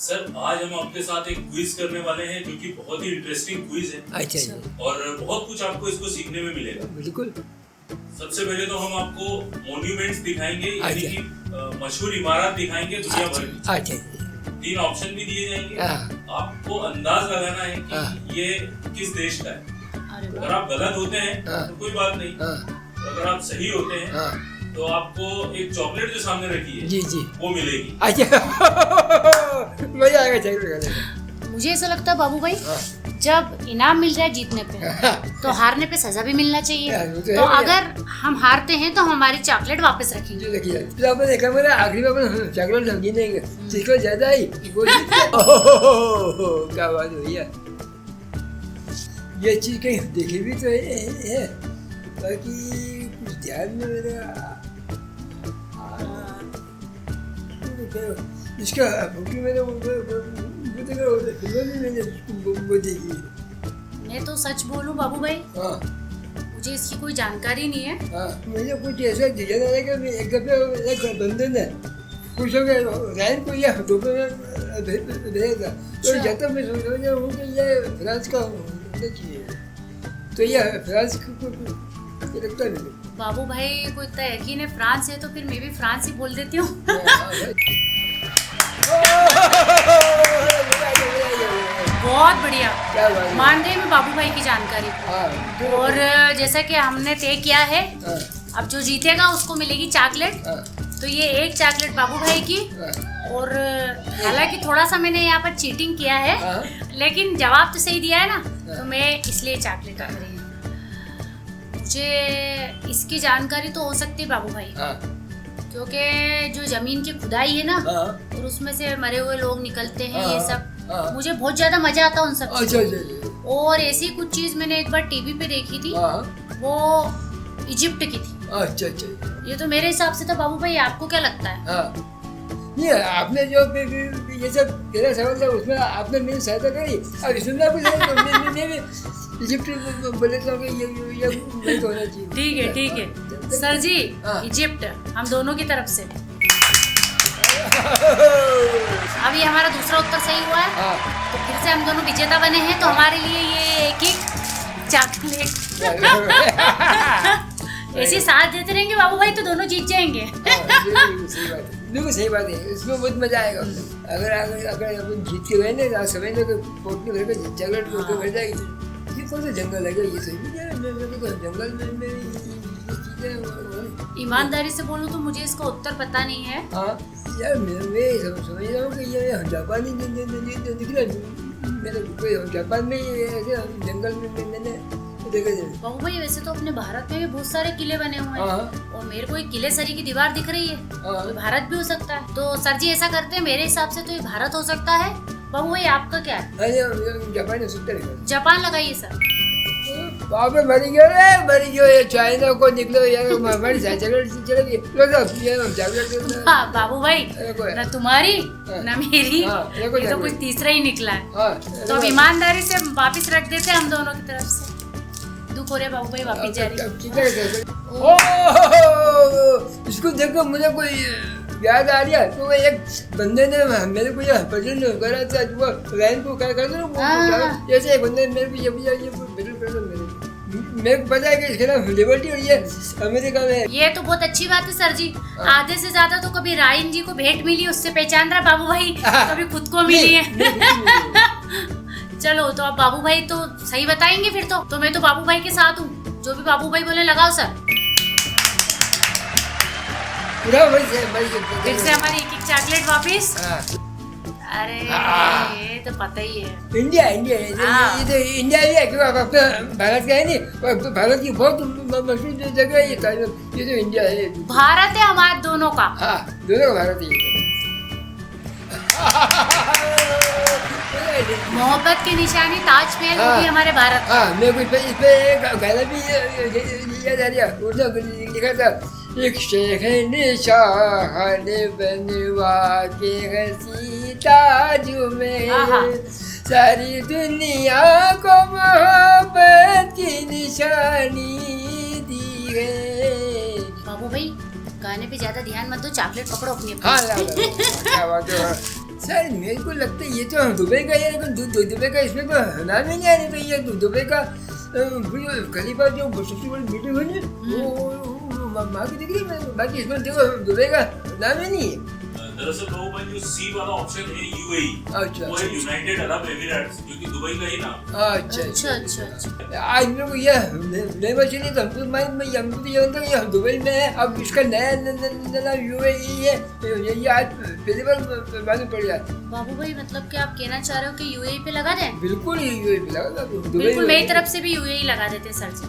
Sir आज हम आपके साथ एक क्विज करने वाले हैं जो कि बहुत ही इंटरेस्टिंग क्विज है। अच्छा और बहुत कुछ आपको इसको सीखने में मिलेगा। बिल्कुल। सबसे पहले तो हम आपको मॉन्यूमेंट्स दिखाएंगे, यानी अच्छा। कि मशहूर इमारत दिखाएंगे दुनिया भर की। अच्छा 3 ऑप्शन भी दिए जाएंगे। हाँ। आपको अंदाज लगाना है कि हाँ। ये किस देश का है। अरे अगर वाह। आप गलत होते हैं हाँ। तो कोई बात नहीं, हाँ अगर आप सही होते हैं हाँ तो आपको एक चॉकलेट जो सामने रखी है जी जी वो मिलेगी। अच्छा मजा आएगा चलो चलो। मुझे ऐसा लगता है बाबू भाई, हाँ। जब इनाम मिल जाए जीतने पे हाँ। तो हारने पे सजा भी मिलना हाँ, चाहिए। वो तो है तो भैया। अगर हम हारते हैं तो हमारी चॉकलेट वापस रखेंगे। जो देखिए फिर आपने देखा मेरा आखिरी में अपन चॉकलेट समझी नहीं जिसको ज्यादा ही वो जीत गया। ओहो, क्या बात हुई है। ये चीज कहीं देखी भी तो है बाकी कुछ ध्यान में मेरा इसका फोटो मैंने वो फिल्म में मैंने वो देखी। मैं तो सच बोलूं बाबू भाई, हाँ मुझे इसकी कोई जानकारी नहीं है। हाँ मुझे कुछ ऐसा डिजाइन आ रहा है कि मैं एक दफे एक बंधन है कुछ हो गया रैन को यह दोपहर में भेजा था तो जब तक मैं सोच रहा हूँ कि ये फ्रांस का होना चाहिए तो यह फ्रांस को लगता नहीं। बाबू भाई को इतना यकीन है फ्रांस है तो फिर मैं भी फ्रांस ही बोल देती हूँ। बहुत बढ़िया, क्या बात है। मान गई मैं बाबू भाई की जानकारी को। हाँ और जैसा कि हमने तय किया है, हाँ अब जो जीतेगा उसको मिलेगी चॉकलेट। हाँ तो ये एक चॉकलेट बाबू भाई की। और हालांकि थोड़ा सा मैंने यहाँ पर चीटिंग किया है, हाँ। लेकिन जवाब तो सही दिया है ना, तो मैं इसलिए चॉकलेट रख रही हूँ। मुझे इसकी जानकारी तो हो सकती है बाबू भाई, हाँ क्योंकि जो जमीन की खुदाई है ना हाँ और उसमें से मरे हुए लोग निकलते हैं, ये सब हाँ। मुझे बहुत ज्यादा मजा आता है उन सब अच्छा चीजों अच्छा में। अच्छा और ऐसी कुछ चीज मैंने एक बार टीवी पे देखी थी, हाँ वो इजिप्ट की थी। अच्छा अच्छा ये तो मेरे हिसाब से था बाबू भाई, आपको क्या लगता है? हाँ नहीं आपने जो ये सब तेरा सवाल था उसमें आपने मेरी सहायता करी और इसमें मैं भी इजिप्ट बोले तो कि ये नहीं होना चाहिए। ठीक है सर जी, हाँ। इजिप्ट हम दोनों की तरफ से। अब ये हमारा दूसरा उत्तर सही हुआ है, हाँ तो फिर से हम दोनों विजेता बने हैं। तो हमारे लिए ये एक चॉकलेट ऐसे साथ देते रहेंगे बाबू भाई तो दोनों जीत जाएंगे। बिल्कुल सही बात है, इसमें बहुत मजा आएगा। अगर अगर अगर अपन जीत के गए ना तो समझ लो कि पोटली भर के जंगल में भर जाएगी। ये कौन सा जंगल है ये सही नहीं है। मेरे को तो जंगल में ये चीजें ईमानदारी से बोलूं तो मुझे इसका उत्तर पता नहीं है। हाँ यार मैं समझ रहा हूँ कि ये जापानी दिख रहा है मेरे कोई जापान में ऐसे जंगल में मैंने देखा जाए। बाबू भाई वैसे तो अपने भारत में भी बहुत सारे किले बने हुए हैं, हाँ और मेरे को एक किले सरी की दीवार दिख रही है, हाँ। तो भारत भी हो सकता है। तो सर जी ऐसा करते हैं, मेरे हिसाब से तो ये भारत हो सकता है। बाबू भाई आपका क्या है? अरे जापान में सुनते नहीं जापान लगाइए सर। वहाँ पे मरी गयो रे मरी गयो ये चाइना को निकलो यार हमारी चॉकलेट चलेगी लो तो ये चॉकलेट हाँ बाबू भाई, न तुम्हारी हाँ। न मेरी, हाँ, ये ये तो कुछ तीसरा ही निकला है। हाँ तो अब ईमानदारी से वापिस रख देते हैं हम दोनों की तरफ से। दुख हो रहा है बाबू भाई, वापिस जा रही। ओह इसको देखो मुझे कोई याद आ रहा है तो वो एक बंदे ने मेरे को ये भजन करा था वो लाइन को क्या कर दो हाँ। जैसे एक बंदे ने मेरे को ये भजन कर दो मेरे को पता है कि इसके नाम लिबर्टी और ये अमेरिका में। ये तो बहुत अच्छी बात है सर जी। आधे से ज्यादा तो कभी रायन जी को भेंट मिली उससे पहचान रहा बाबू भाई, कभी खुद को मिली है। चलो तो अब बाबू भाई तो सही बताएंगे फिर तो मैं तो बाबू भाई के साथ हूँ, जो भी बाबू भाई बोले लगाओ सर। फिर से हमारी एक चॉकलेट वापिस। अरे ये तो पता ही है। इंडिया इंडिया ये तो इंडिया ही है क्यों अपना भारत का है नहीं, भारत की बहुत मशहूर जगह है ये तो इंडिया है। भारत है हमारे दोनों का। हाँ दोनों का भारत ही मोहब्बत की निशानी ताजमहल वो भी हमारे भारत। हाँ मैं कुछ इस पे गाना भी याद आ रहा लिखा था एक शेख निशान बनवा के हसी ताज में सारी दुनिया को मोहब्बत की निशानी दी है। बाबू भाई गाने पे ज्यादा ध्यान मत दो, चॉकलेट पकड़ो अपनी हाँ क्या बात है। सर मेरे को लगता है ये तो दुबई का है, लेकिन दुबई का इसमें तो नाम ही नहीं आ रही। तो ये दुबई का खलीफा जो सबसे बड़ी बिल्डिंग है ना, वो माँ की दिख रही है, बाकी इसमें देखो दुबई का नाम ही नहीं है। दरअसल बाबू भाई जो सी वाला ऑप्शन है यूएई, अच्छा वो है यूनाइटेड अरब एमिरेट्स, क्योंकि दुबई का ही नाम। अच्छा अच्छा अच्छा अच्छा। आज मेरे को ये नहीं बची नहीं, तो हमको माइंड में हमको तो ये होता है ये दुबई में है, अब इसका नया नाम यूएई है, ये आज पहली बार मालूम पड़ गया। बाबू भाई मतलब कि आप कहना चाह रहे हो कि यूएई पे लगा दें? बिल्कुल यूएई पे लगा, बिल्कुल मेरी तरफ से भी यूएई लगा देते सर जी।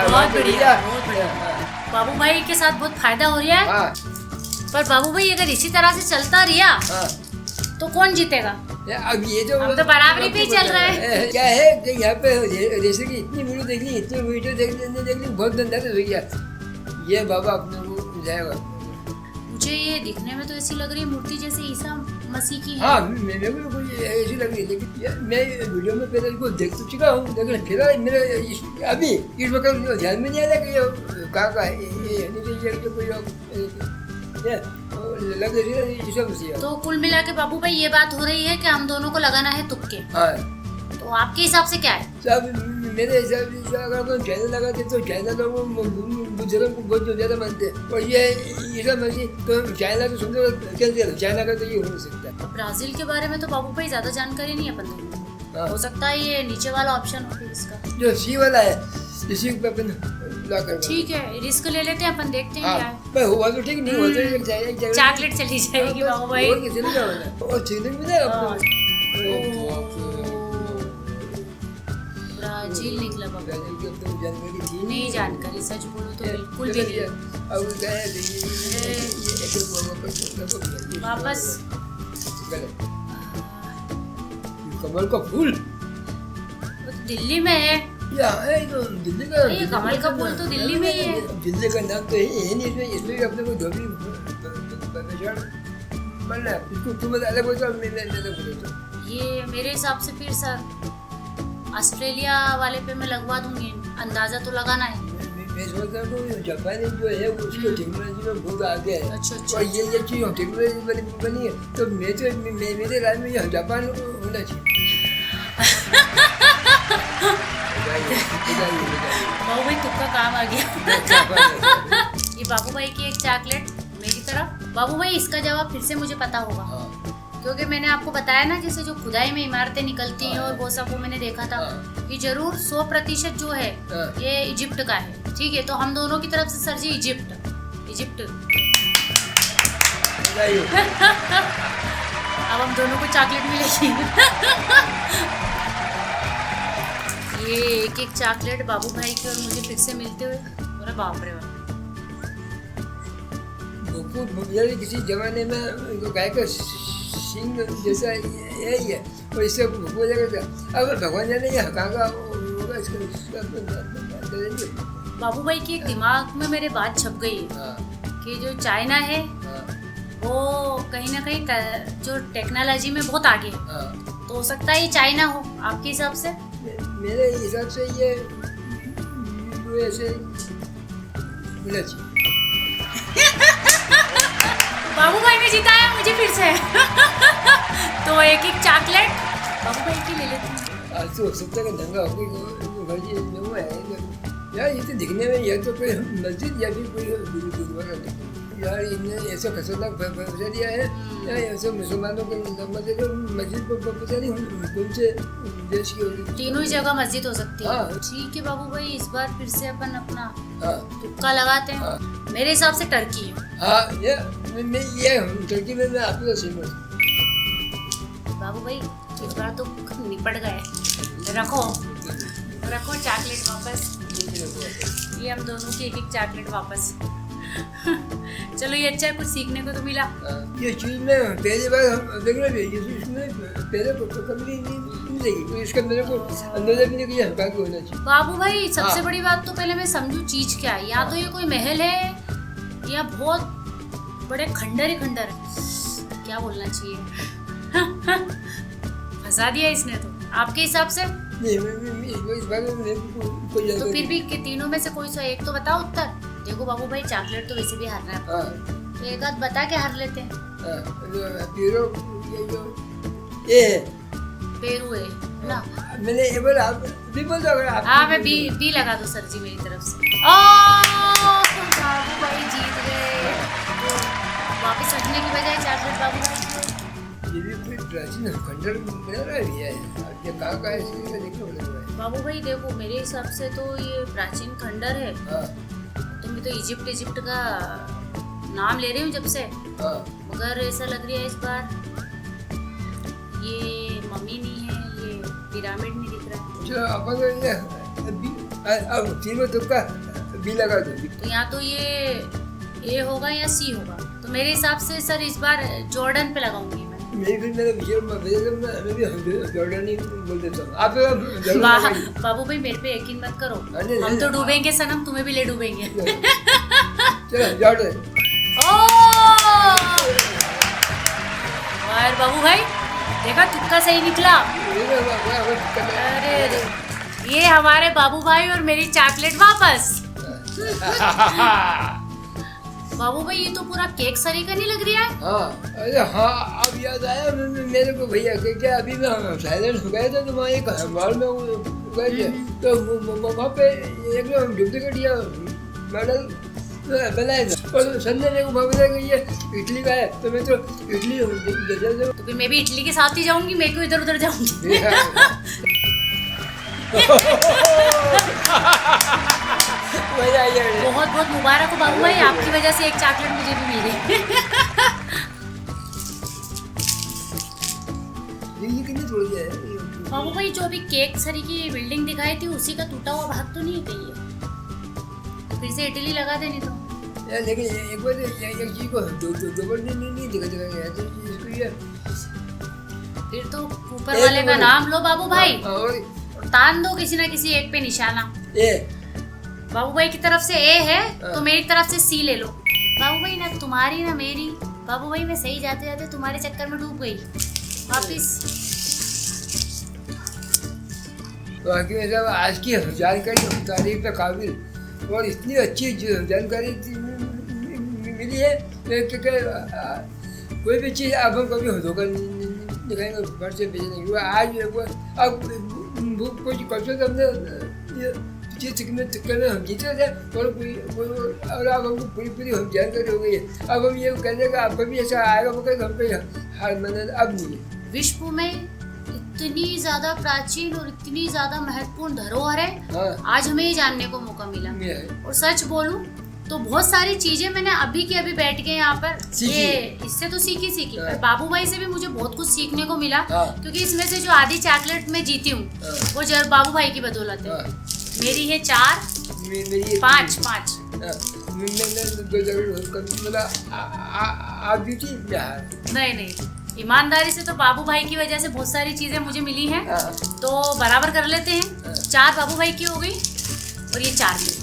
बहुत बढ़िया, बहुत बढ़िया। बाबू भाई के साथ बहुत फायदा हो रहा है। पर बाबू भाई अगर इसी तरह से चलता रहा तो कौन जीतेगा? अब ये जो हम तो बराबरी पे ही चल रहे हैं। क्या है कि यहाँ पे जैसे कि इतनी वीडियो देख ली, इतनी वीडियो देख ली, बहुत धंधा तो हो गया। ये बाबा अपने को जाएगा। मुझे ये दिखने में तो ऐसी लग रही है मूर्ति जैसे ईसा मसीह की है। हाँ मेरे को कुछ ऐसी लग रही है, लेकिन मैं वीडियो में पहले इसको देख तो चुका हूँ, लेकिन फिर मेरे अभी इस वक्त ध्यान में नहीं आ रहा कि ये कहाँ का है, ये नहीं चाहिए कोई लग रही है ईसा मसीह। तो कुल मिला के बाबू भाई ये बात हो रही है कि हम दोनों को लगाना है तुक्के। हाँ तो आपके हिसाब से क्या है? सब मेरे हिसाब से अगर कोई चाइना लगाते तो चाइना लोग बुजुर्ग को बहुत ज्यादा मानते हैं, और ये ईसा मसीह तो चाइना तो समझो चलते हैं, चाइना का तो ये हो नहीं सकता। ब्राजील के बारे में तो बाबू भाई ज्यादा जानकारी नहीं है अपन लोगों को। हाँ। हो सकता है ये नीचे वाला ऑप्शन हो फिर इसका। जो सी वाला है इसी पे अपन ला कर ठीक है, रिस्क ले लेते हैं अपन, देखते हैं क्या है। पर हुआ तो ठीक, नहीं हुआ तो एक जाएगा चॉकलेट चली जाएगी बाबू भाई। और किसी ने क्या होना, और चीनी भी ना ब्राजील निकला बाबू। ब्राजील की अब तो जानकारी थी नहीं जानकारी, सच बोलो तो बिल्कुल भी नहीं। अब क्या है वापस कमल का फूल वो तो दिल्ली में है। या है तो दिल्ली का, ये कमल का फूल तो दिल्ली में ही है। दिल्ली का नाम तो है नहीं, इसमें भी अपने को धोबी बनना है, इसको तुम अलग बोलते हो, मैं अलग बोलता हूँ। ये मेरे हिसाब से फिर सर ऑस्ट्रेलिया वाले पे मैं लगवा दूंगी, अंदाजा तो लगाना है। मैं सोचता हूँ जापान जो है उसको टेक्नोलॉजी में बहुत आगे है। अच्छा और ये चीज टेक्नोलॉजी बनी है, तो मेरे राय में ये जापान होना चाहिए। बाबू भाई तुक्का काम आ गया। ये बाबू भाई की एक चॉकलेट मेरी तरफ। बाबू भाई इसका जवाब फिर से मुझे पता होगा, क्योंकि मैंने आपको बताया ना जैसे जो खुदाई में इमारतें निकलती हैं और वो सब वो मैंने देखा था। ये जरूर 100% जो है ये इजिप्ट का है। ठीक है, तो हम दोनों की तरफ से सर जी इजिप्ट। अब हम दोनों को चॉकलेट मिलेगी। ये एक एक चॉकलेट बाबू भाई के और मुझे फिर से मिलते हुए, अरे बाप रे बाप। किसी जमाने में गाय का सिंह जैसा यही है, और इससे बोला करता। अब भगवान जाने ये कहाँ होगा इसका। बाबू भाई के एक दिमाग में मेरे बात छप गई है कि जो चाइना है वो कहीं ना कहीं जो टेक्नोलॉजी में बहुत आगे है। तो हो सकता है ये चाइना हो आपके हिसाब से? मेरे हिसाब से ये यूएसए मिलना चाहिए। बाबू भाई ने जिताया मुझे फिर से। तो एक एक चॉकलेट बाबू भाई की ले लेती हूँ। आज तो हो सकता है दंगा हो गई यार। ये तो दिखने में ये तो कोई मस्जिद या फिर कोई गुरुद्वारा यार, इनने ऐसा खतरनाक फैसला दिया है यार। ऐसे मुसलमानों को मस्जिद पर पता नहीं कौन से देश की होगी। तीनों ही जगह मस्जिद हो सकती है। हाँ। ठीक है बाबू भाई, इस बार फिर से अपन अपना हाँ तुक्का लगाते हैं। मेरे हिसाब से टर्की है। हाँ ये टर्की में मैं आपको सहमत हूँ। बाबू भाई इस बार तो निपट गए। रखो चॉकलेट वापस। ये हम दोनों की एक एक चॉकलेट वापस। चलो ये अच्छा है, कुछ सीखने को तो मिला। ये चीज में पहली बार देख रहे थे, इसमें पहले कभी नहीं मिलेगी, तो इसका मेरे को अंदाजा भी नहीं किया कहाँ को होना चाहिए। बाबू भाई सबसे बड़ी बात तो पहले मैं समझूं चीज क्या है। या तो ये कोई महल है या बहुत बड़े खंडर ही खंडर है, क्या बोलना चाहिए। फंसा दिया इसने तो आपके हिसाब से। नहीं इस बारे में मेरे को कोई तो फिर भी तीनों में से कोई सा एक तो बताओ उत्तर। देखो बाबू भाई चॉकलेट तो वैसे भी हारना है। तो एक आध बता के हर लेते हैं। पीरो ये है पेरू है ना। मैंने ये बोला आप भी बोल दो अगर आप। हाँ मैं बी लगा दो सर जी मेरी तरफ से। ओ बाबू भाई जीत गए। तो वापस रखने की बजाय चॉकलेट बाबू भाई को। ये भी कोई प्राचीन खंडर बना रहा है अब ये कहाँ का है इसलिए देखना पड़ेगा। बाबू भाई देखो मेरे हिसाब से तो ये प्राचीन खंडर है। हाँ तुम तो इजिप्ट का नाम ले रही हूँ जब से, हाँ मगर ऐसा लग रहा है इस बार ये मम्मी नहीं है, ये पिरामिड नहीं दिख रहा है। चलो अपन अब तीनों तुक्का बी लगा दो। तो या तो ये ए होगा या सी होगा। तो मेरे हिसाब से सर इस बार जॉर्डन पे लगाऊंगी मैं। मेरी फिर मेरा विषय मैं भी जॉर्डन ही बोल देता हूँ। आप बाबू भाई मेरे पे यकीन मत करो, अरे हम तो डूबेंगे सनम, तुम्हें भी ले डूबेंगे। चलो जॉर्डन। और बाबू भाई देखा तुक्का सही निकला। अरे ये हमारे बाबू भाई और मेरी चॉकलेट वापस। बाबू भाई ये तो पूरा केक सरी का नहीं लग रहा है। हाँ अरे हाँ अब याद आया मेरे को भैया क्या अभी मैं साइलेंट हो गए थे तो वहाँ एक हमारे में गए थे तो वहाँ पे एक डुप्लीकेट या मॉडल बनाए थे और संजय ने बोला कि ये इटली का है तो मैं तो इटली तो फिर मैं भी इटली के साथ ही जाऊंगी, मैं क्यों इधर उधर जाऊंगी। बहुत बहुत मुबारक हो बाबू भाई, आपकी वजह से एक चॉकलेट मुझे भी मिली। ये कितनी थोड़ी है बाबू भाई जो अभी केक सरी की बिल्डिंग दिखाई थी उसी का टूटा हुआ भाग तो नहीं है कहीं है? फिर से इटली लगा देनी तो यार लेकिन एक बार एक चीज को दो बार नहीं दिखा तो इसको ये फिर तो ऊपर वाले का नाम लो बाबू भाई और तान दो किसी ना किसी एक पे निशाना। ये बाबू भाई की तरफ से ए है तो मेरी तरफ से सी ले लो। बाबू भाई ना तुम्हारी ना मेरी, बाबू भाई मैं सही जाते जाते तुम्हारे चक्कर में डूब गई वापिस। तो हकीम साहब आज की जानकारी तारीफ का काबिल और इतनी अच्छी जानकारी मिली है कि कोई भी चीज़ आप हम कभी धोखा दिखाएंगे घर से भेजेंगे। आज अब कुछ कौशल से हमने चक्कर में हम जीते थे और अब हमको पूरी हम जानकारी हो गई है। अब हम ये कहने का अब कभी ऐसा आएगा मगर हम पे हार माना अब नहीं है। विश्व में इतनी ज्यादा प्राचीन और इतनी ज्यादा महत्वपूर्ण धरोहर है। हाँ। आज हमें ये जानने को मौका मिला और सच बोलूं तो बहुत सारी चीजें मैंने अभी के अभी बैठ के यहाँ पर ये इससे तो सीखी हाँ। और बाबू भाई से भी मुझे बहुत कुछ सीखने को मिला। हाँ। क्योंकि इसमें से जो आधी चॉकलेट मैं जीती हूँ वो जरूर बाबू भाई की बदौलत है। मेरी है 4 मेरी 5 आप भी थी नहीं ईमानदारी से तो बाबू भाई की वजह से बहुत सारी चीजें मुझे मिली हैं। तो बराबर कर लेते हैं। 4 बाबू भाई की हो गई और ये 4 मेरी।